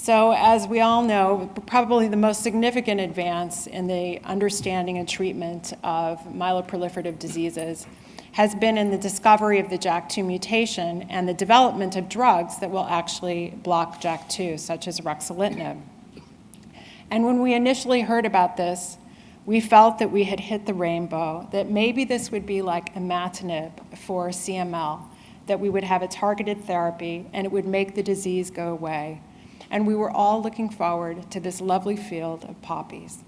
So as we all know, probably the most significant advance in the understanding and treatment of myeloproliferative diseases has been in the discovery of the JAK2 mutation and the development of drugs that will actually block JAK2, such as Ruxolitinib. And when we initially heard about this, we felt that we had hit the rainbow, that maybe this would be like imatinib for CML, that we would have a targeted therapy and it would make the disease go away. And we were all looking forward to this lovely field of poppies.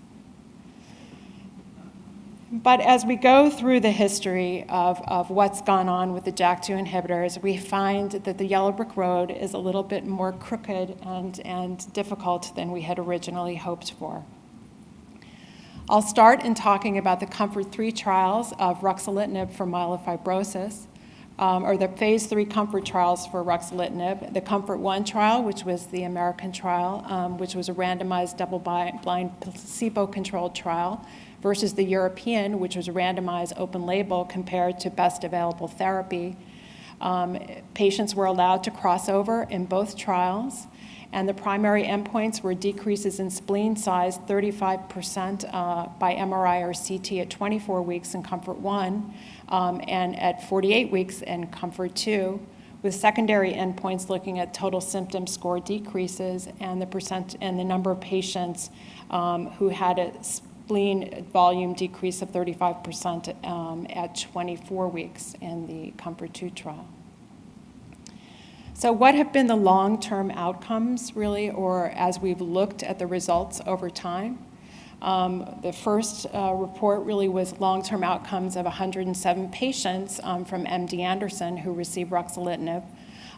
But as we go through the history of what's gone on with the JAK2 inhibitors, we find that the yellow brick road is a little bit more crooked and difficult than we had originally hoped for. I'll start in talking about the COMFORT-3 trials of Ruxolitinib for myelofibrosis, or the phase 3 COMFORT trials for Ruxolitinib, the COMFORT-1 trial, which was the American trial, which was a randomized double-blind placebo-controlled trial, versus the European, which was a randomized open-label compared to best available therapy. Patients were allowed to cross over in both trials, and the primary endpoints were decreases in spleen size 35% by MRI or CT at 24 weeks in COMFORT-1, and at 48 weeks in COMFORT-2, with secondary endpoints looking at total symptom score decreases and the number of patients who had a spleen volume decrease of 35% at 24 weeks in the COMFORT-2 trial. So what have been the long-term outcomes, really, or as we've looked at the results over time? The first report really was long-term outcomes of 107 patients from MD Anderson who received Ruxolitinib,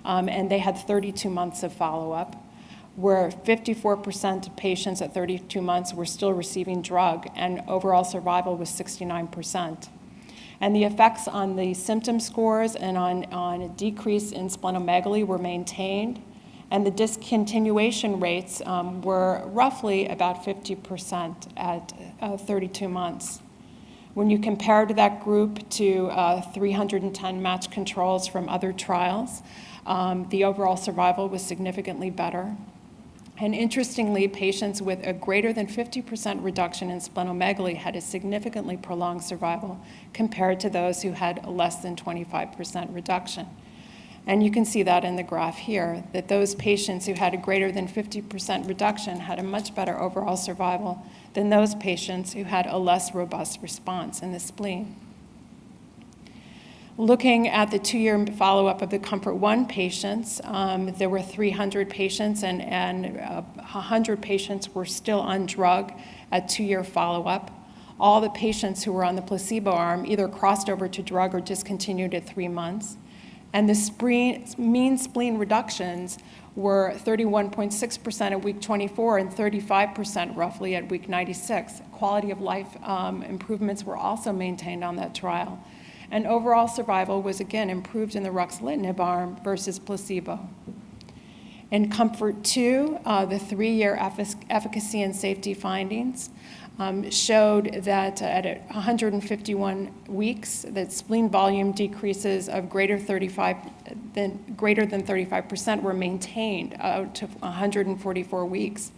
and they had 32 months of follow-up, where 54% of patients at 32 months were still receiving drug, and overall survival was 69%. And the effects on the symptom scores and on a decrease in splenomegaly were maintained, and the discontinuation rates were roughly about 50% at 32 months. When you compare to that group to 310 matched controls from other trials, the overall survival was significantly better. And interestingly, patients with a greater than 50% reduction in splenomegaly had a significantly prolonged survival compared to those who had a less than 25% reduction. And you can see that in the graph here, that those patients who had a greater than 50% reduction had a much better overall survival than those patients who had a less robust response in the spleen. Looking at the 2-year follow-up of the COMFORT-1 patients, there were 300 patients and 100 patients were still on drug at 2-year follow-up. All the patients who were on the placebo arm either crossed over to drug or discontinued at 3 months. And the mean spleen reductions were 31.6% at week 24 and 35% roughly at week 96. Quality of life improvements were also maintained on that trial. And overall survival was again improved in the Ruxolitinib arm versus placebo. In COMFORT-2, the 3-year efficacy and safety findings showed that at 151 weeks, that spleen volume decreases of greater than 35% were maintained out to 144 weeks.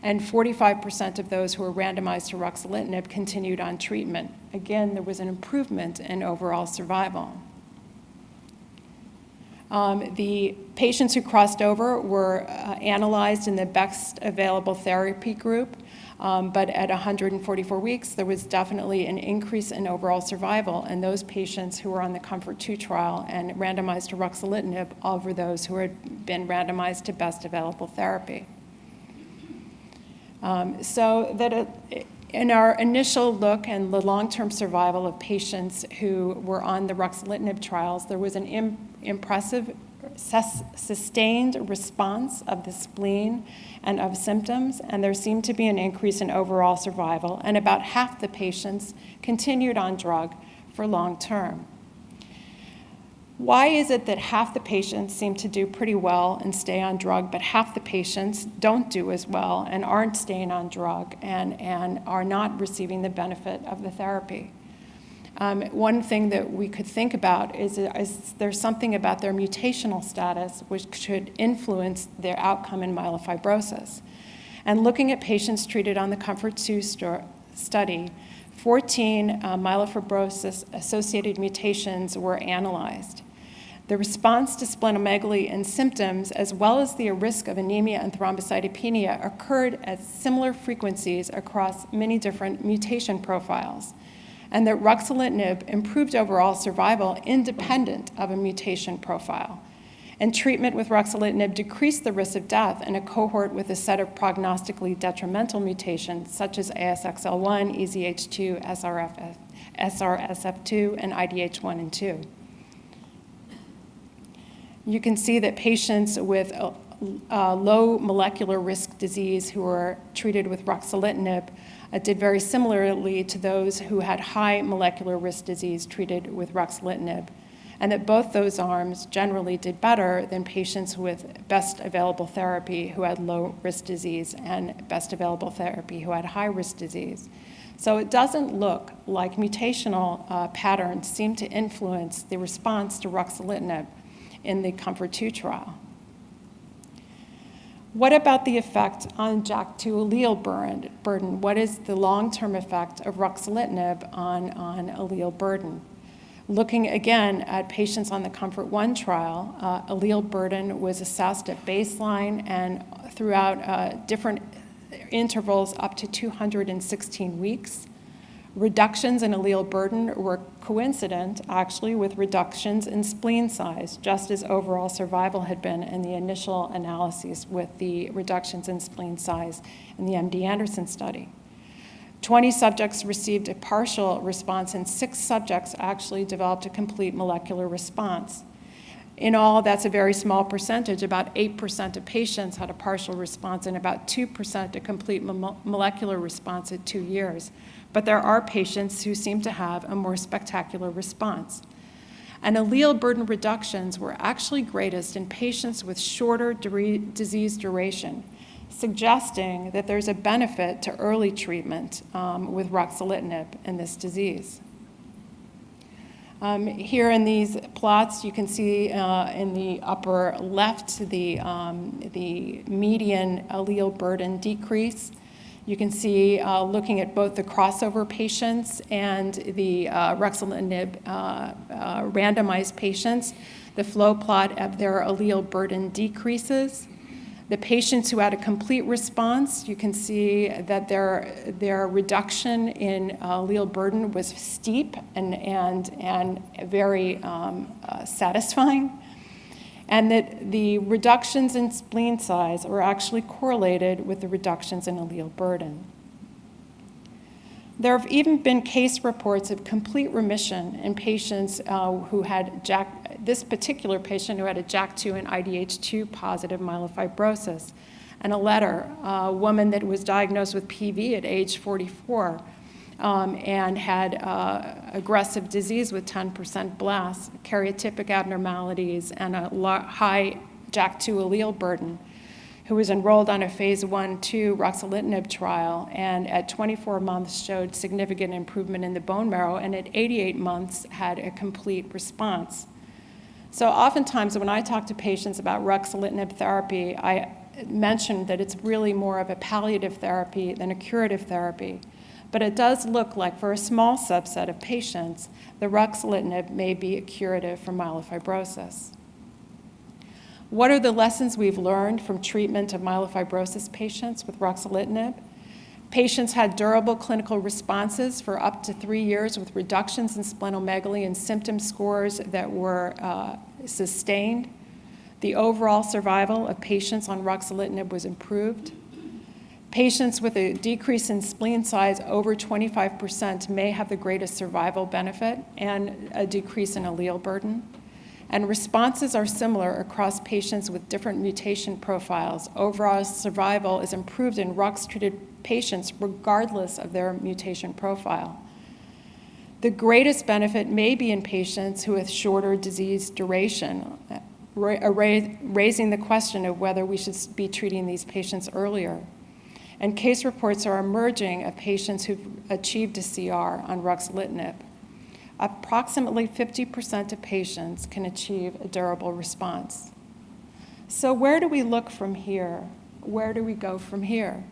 And 45% of those who were randomized to Ruxolitinib continued on treatment. Again, there was an improvement in overall survival. The patients who crossed over were analyzed in the best available therapy group, but at 144 weeks, there was definitely an increase in overall survival in those patients who were on the COMFORT-2 trial and randomized to Ruxolitinib over those who had been randomized to best available therapy. So that in our initial look and the long-term survival of patients who were on the Ruxolitinib trials, there was an impressive sustained response of the spleen and of symptoms, and there seemed to be an increase in overall survival, and about half the patients continued on drug for long-term. Why is it that half the patients seem to do pretty well and stay on drug, but half the patients don't do as well and aren't staying on drug and are not receiving the benefit of the therapy? One thing that we could think about is there's something about their mutational status which should influence their outcome in myelofibrosis. And looking at patients treated on the COMFORT-2 study, 14 myelofibrosis-associated mutations were analyzed. The response to splenomegaly and symptoms, as well as the risk of anemia and thrombocytopenia, occurred at similar frequencies across many different mutation profiles, and that ruxolitinib improved overall survival independent of a mutation profile. And treatment with ruxolitinib decreased the risk of death in a cohort with a set of prognostically detrimental mutations, such as ASXL1, EZH2, SRSF2, and IDH1 and 2. You can see that patients with low molecular risk disease who were treated with ruxolitinib did very similarly to those who had high molecular risk disease treated with ruxolitinib, and that both those arms generally did better than patients with best available therapy who had low risk disease and best available therapy who had high risk disease. So it doesn't look like mutational patterns seem to influence the response to ruxolitinib in the COMFORT-2 trial. What about the effect on JAK2 allele burden? What is the long-term effect of ruxolitinib on allele burden? Looking again at patients on the COMFORT-1 trial, allele burden was assessed at baseline and throughout different intervals up to 216 weeks. Reductions in allele burden were coincident, actually, with reductions in spleen size, just as overall survival had been in the initial analyses with the reductions in spleen size in the MD Anderson study. 20 subjects received a partial response, and 6 subjects actually developed a complete molecular response. In all, that's a very small percentage. About 8% of patients had a partial response and about 2% a complete molecular response at 2 years. But there are patients who seem to have a more spectacular response. And allele burden reductions were actually greatest in patients with shorter disease duration, suggesting that there's a benefit to early treatment with ruxolitinib in this disease. Here in these plots, you can see in the upper left the median allele burden decrease. You can see looking at both the crossover patients and the ruxolitinib randomized patients, the flow plot of their allele burden decreases. The patients who had a complete response, you can see that their reduction in allele burden was steep and very satisfying, and that the reductions in spleen size were actually correlated with the reductions in allele burden. There have even been case reports of complete remission in patients who had this particular patient who had a JAK2 and IDH2 positive myelofibrosis, and a letter, a woman that was diagnosed with PV at age 44 and had aggressive disease with 10% blasts, karyotypic abnormalities, and a high JAK2 allele burden, who was enrolled on a phase 1/2 ruxolitinib trial, and at 24 months showed significant improvement in the bone marrow, and at 88 months had a complete response. So oftentimes when I talk to patients about ruxolitinib therapy, I mention that it's really more of a palliative therapy than a curative therapy. But it does look like for a small subset of patients, the ruxolitinib may be a curative for myelofibrosis. What are the lessons we've learned from treatment of myelofibrosis patients with ruxolitinib? Patients had durable clinical responses for up to 3 years with reductions in splenomegaly and symptom scores that were sustained. The overall survival of patients on ruxolitinib was improved. Patients with a decrease in spleen size over 25% may have the greatest survival benefit and a decrease in allele burden. And responses are similar across patients with different mutation profiles. Overall survival is improved in Rux-treated patients regardless of their mutation profile. The greatest benefit may be in patients who have shorter disease duration, raising the question of whether we should be treating these patients earlier. And case reports are emerging of patients who've achieved a CR on ruxolitinib. approximately 50% of patients can achieve a durable response. So where do we look from here? Where do we go from here?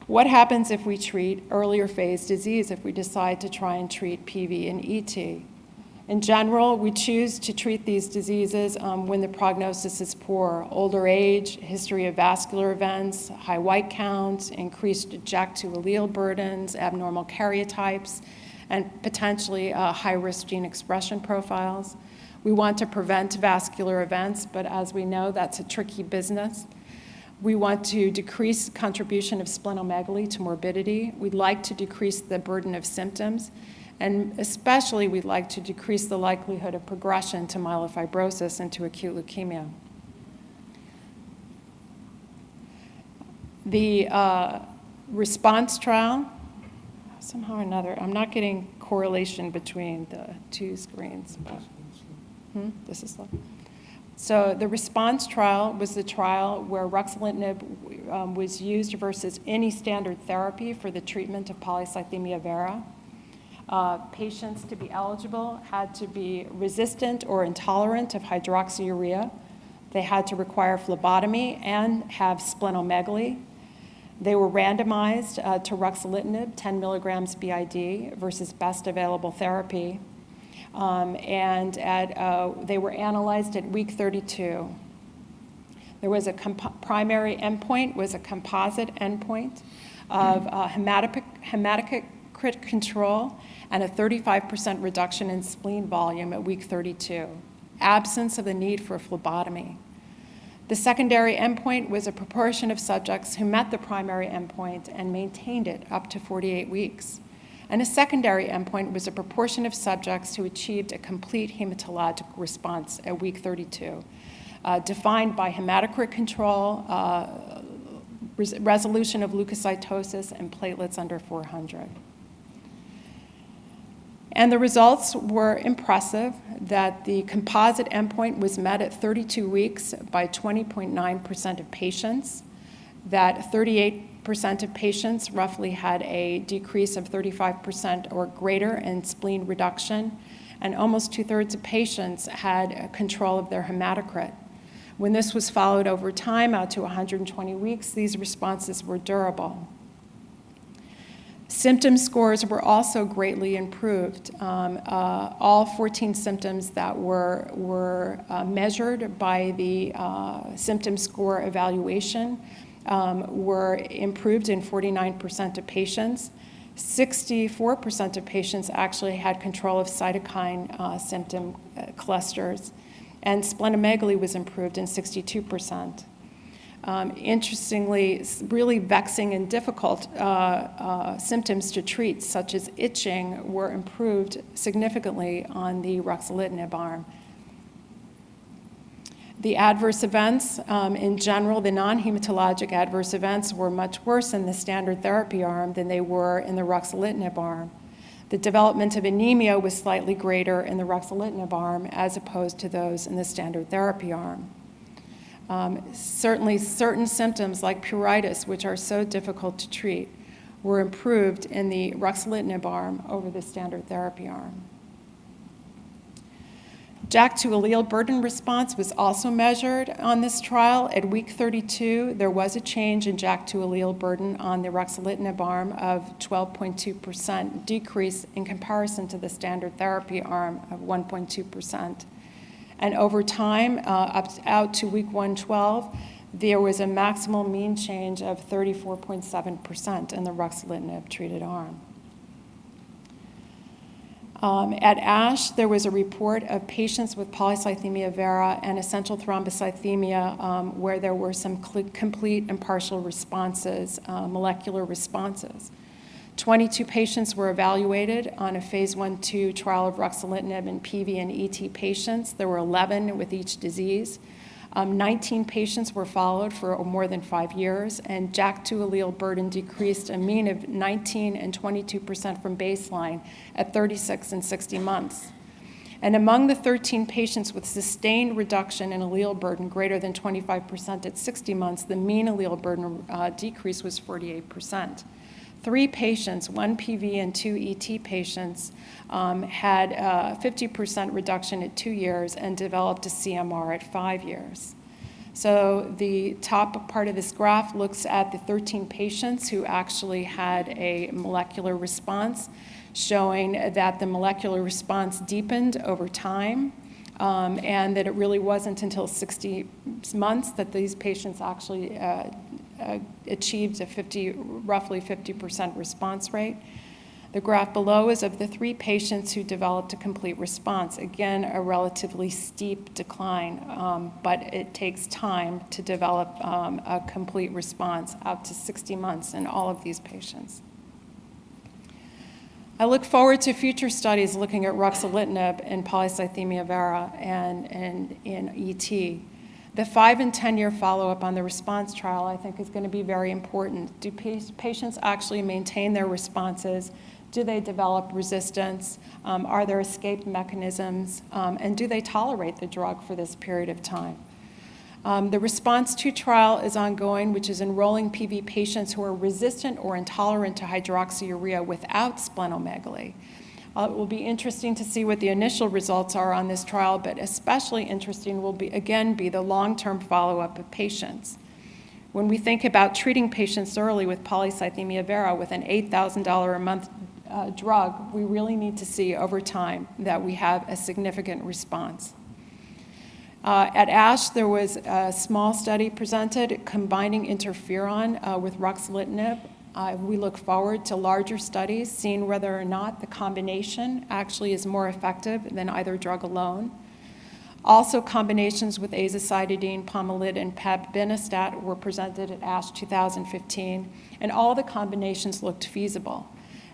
What happens if we treat earlier phase disease, if we decide to try and treat PV and ET? In general, we choose to treat these diseases when the prognosis is poor. Older age, history of vascular events, high white counts, increased JAK2 allele burdens, abnormal karyotypes, and potentially high-risk gene expression profiles. We want to prevent vascular events, but as we know, that's a tricky business. We want to decrease contribution of splenomegaly to morbidity. We'd like to decrease the burden of symptoms. And especially, we'd like to decrease the likelihood of progression to myelofibrosis and to acute leukemia. The response trial, somehow or another, I'm not getting correlation between the two screens. This is slow. So the response trial was the trial where Ruxolitinib was used versus any standard therapy for the treatment of Polycythemia Vera. Patients to be eligible had to be resistant or intolerant of hydroxyurea. They had to require phlebotomy and have splenomegaly. They were randomized to Ruxolitinib, 10 milligrams BID versus best available therapy. They were analyzed at week 32. There was a primary endpoint, was a composite endpoint of hematocrit control and a 35% reduction in spleen volume at week 32, absence of the need for phlebotomy. The secondary endpoint was a proportion of subjects who met the primary endpoint and maintained it up to 48 weeks. And a secondary endpoint was a proportion of subjects who achieved a complete hematologic response at week 32, defined by hematocrit control, resolution of leukocytosis, and platelets under 400. And the results were impressive, that the composite endpoint was met at 32 weeks by 20.9% of patients, that 38% of patients roughly had a decrease of 35% or greater in spleen reduction, and almost 2/3 of patients had control of their hematocrit. When this was followed over time out to 120 weeks, these responses were durable. Symptom scores were also greatly improved. All 14 symptoms that were measured by the symptom score evaluation were improved in 49% of patients. 64% of patients actually had control of cytokine symptom clusters, and splenomegaly was improved in 62%. Interestingly, really vexing and difficult symptoms to treat, such as itching, were improved significantly on the Ruxolitinib arm. The adverse events, in general, the non-hematologic adverse events were much worse in the standard therapy arm than they were in the Ruxolitinib arm. The development of anemia was slightly greater in the Ruxolitinib arm as opposed to those in the standard therapy arm. Certainly, certain symptoms like pruritus, which are so difficult to treat, were improved in the Ruxolitinib arm over the standard therapy arm. JAK2 allele burden response was also measured on this trial. At week 32, there was a change in JAK2 allele burden on the Ruxolitinib arm of 12.2%, decrease in comparison to the standard therapy arm of 1.2%. And over time, out to week 112, there was a maximal mean change of 34.7% in the Ruxolitinib treated arm. At ASH, there was a report of patients with Polycythemia Vera and essential thrombocythemia where there were some complete and partial responses, molecular responses. 22 patients were evaluated on a phase 1/2 trial of Ruxolitinib in PV and ET patients. There were 11 with each disease. 19 patients were followed for more than 5 years, and JAK2 allele burden decreased a mean of 19% and 22% from baseline at 36 and 60 months. And among the 13 patients with sustained reduction in allele burden greater than 25% at 60 months, the mean allele burden decrease was 48%. 3 patients, 1 PV and 2 ET patients, had a 50% reduction at 2 years and developed a CMR at 5 years. So the top part of this graph looks at the 13 patients who actually had a molecular response, showing that the molecular response deepened over time, and that it really wasn't until 60 months that these patients actually achieved a roughly 50% response rate. The graph below is of the 3 patients who developed a complete response. Again, a relatively steep decline, but it takes time to develop a complete response, out to 60 months in all of these patients. I look forward to future studies looking at Ruxolitinib in Polycythemia Vera and in ET. The 5 and 10-year follow-up on the response trial, I think, is going to be very important. Do patients actually maintain their responses? Do they develop resistance? Are there escape mechanisms? And do they tolerate the drug for this period of time? The Response 2 trial is ongoing, which is enrolling PV patients who are resistant or intolerant to hydroxyurea without splenomegaly. It will be interesting to see what the initial results are on this trial, but especially interesting will be the long-term follow-up of patients. When we think about treating patients early with Polycythemia Vera with an $8,000 a month drug, we really need to see over time that we have a significant response. At ASH, there was a small study presented combining interferon with ruxolitinib. We look forward to larger studies, seeing whether or not the combination actually is more effective than either drug alone. Also, combinations with azacitidine, pomalidomide, and pabinostat were presented at ASH 2015, and all the combinations looked feasible.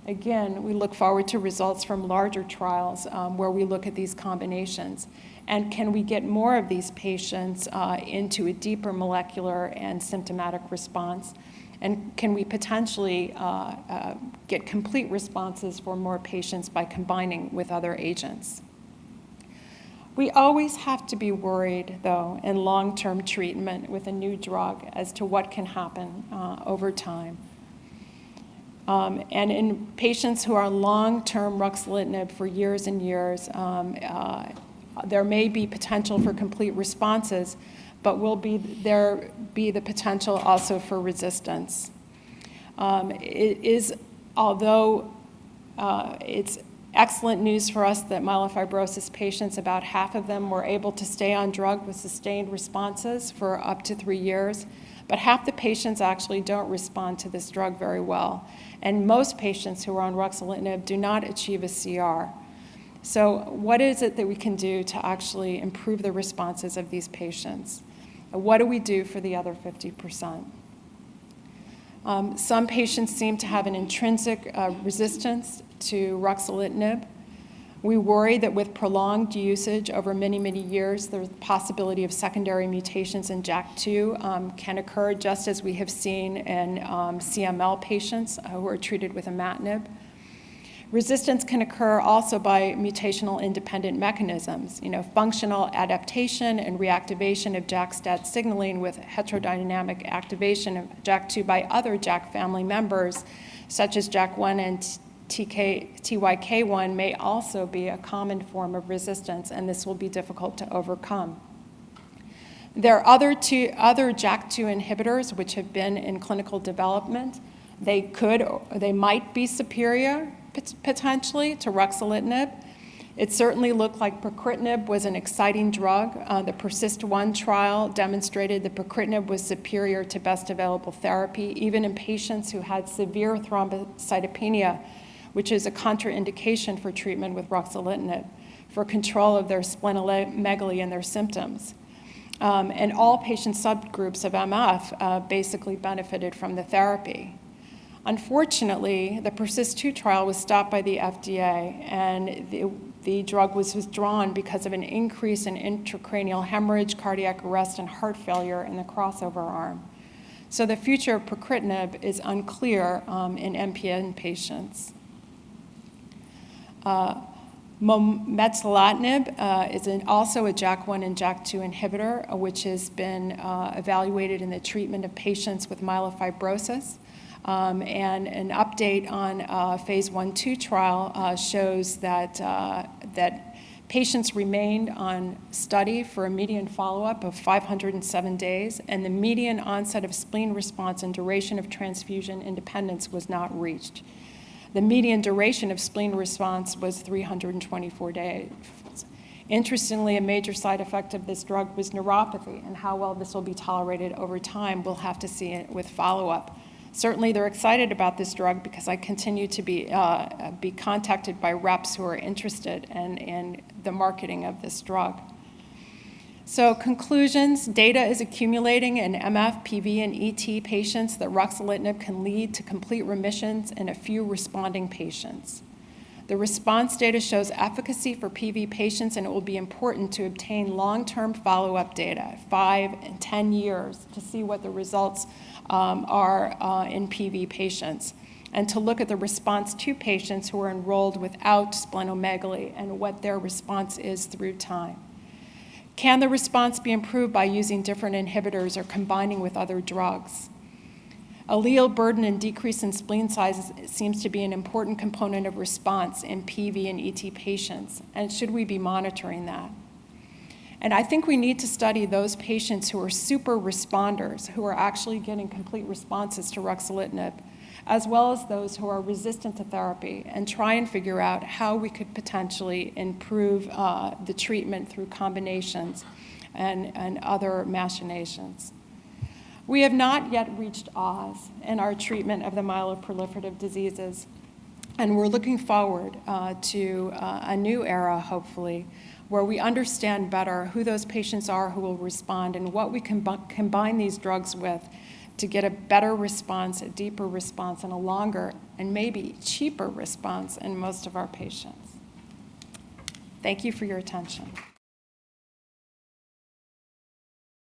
Again, we look forward to results from larger trials where we look at these combinations. And can we get more of these patients into a deeper molecular and symptomatic response? And can we potentially get complete responses for more patients by combining with other agents? We always have to be worried, though, in long-term treatment with a new drug as to what can happen over time. And in patients who are long-term ruxolitinib for years and years, there may be potential for complete responses, but will there be the potential also for resistance. Although it's excellent news for us that myelofibrosis patients, about half of them were able to stay on drug with sustained responses for up to 3 years, but half the patients actually don't respond to this drug very well. And most patients who are on ruxolitinib do not achieve a CR. So what is it that we can do to actually improve the responses of these patients? What do we do for the other 50%? Some patients seem to have an intrinsic resistance to ruxolitinib. We worry that with prolonged usage over many, many years, the possibility of secondary mutations in JAK2 can occur, just as we have seen in CML patients who are treated with imatinib. Resistance can occur also by mutational independent mechanisms, functional adaptation and reactivation of JAK-STAT signaling with heterodynamic activation of JAK2 by other JAK family members, such as JAK1 and TYK1 may also be a common form of resistance, and this will be difficult to overcome. There are other JAK2 inhibitors which have been in clinical development. They might be superior potentially to ruxolitinib. It certainly looked like pacritinib was an exciting drug. The PERSIST-1 trial demonstrated that pacritinib was superior to best available therapy, even in patients who had severe thrombocythemia, which is a contraindication for treatment with ruxolitinib, for control of their splenomegaly and their symptoms. And all patient subgroups of MF basically benefited from the therapy. Unfortunately, the PERSIST-2 trial was stopped by the FDA, and the drug was withdrawn because of an increase in intracranial hemorrhage, cardiac arrest, and heart failure in the crossover arm. So the future of pacritinib is unclear in MPN patients. Myeloproliferative is also a JAK1 and JAK2 inhibitor, which has been evaluated in the treatment of patients with myelofibrosis. And an update on phase 1/2 trial shows that patients remained on study for a median follow-up of 507 days, and the median onset of spleen response and duration of transfusion independence was not reached. The median duration of spleen response was 324 days. Interestingly, a major side effect of this drug was neuropathy, and how well this will be tolerated over time, we'll have to see it with follow-up. Certainly, they're excited about this drug because I continue to be contacted by reps who are interested in the marketing of this drug. So conclusions, data is accumulating in MF, PV, and ET patients that ruxolitinib can lead to complete remissions in a few responding patients. The response data shows efficacy for PV patients, and it will be important to obtain long-term follow-up data, 5 and 10 years, to see what the results are in PV patients, and to look at the response to patients who are enrolled without splenomegaly and what their response is through time. Can the response be improved by using different inhibitors or combining with other drugs? Allele burden and decrease in spleen size seems to be an important component of response in PV and ET patients, and should we be monitoring that? And I think we need to study those patients who are super responders, who are actually getting complete responses to ruxolitinib, as well as those who are resistant to therapy, and try and figure out how we could potentially improve the treatment through combinations and other machinations. We have not yet reached Oz in our treatment of the myeloproliferative diseases, and we're looking forward to a new era, hopefully, where we understand better who those patients are who will respond and what we can combine these drugs with to get a better response, a deeper response, and a longer and maybe cheaper response in most of our patients. Thank you for your attention.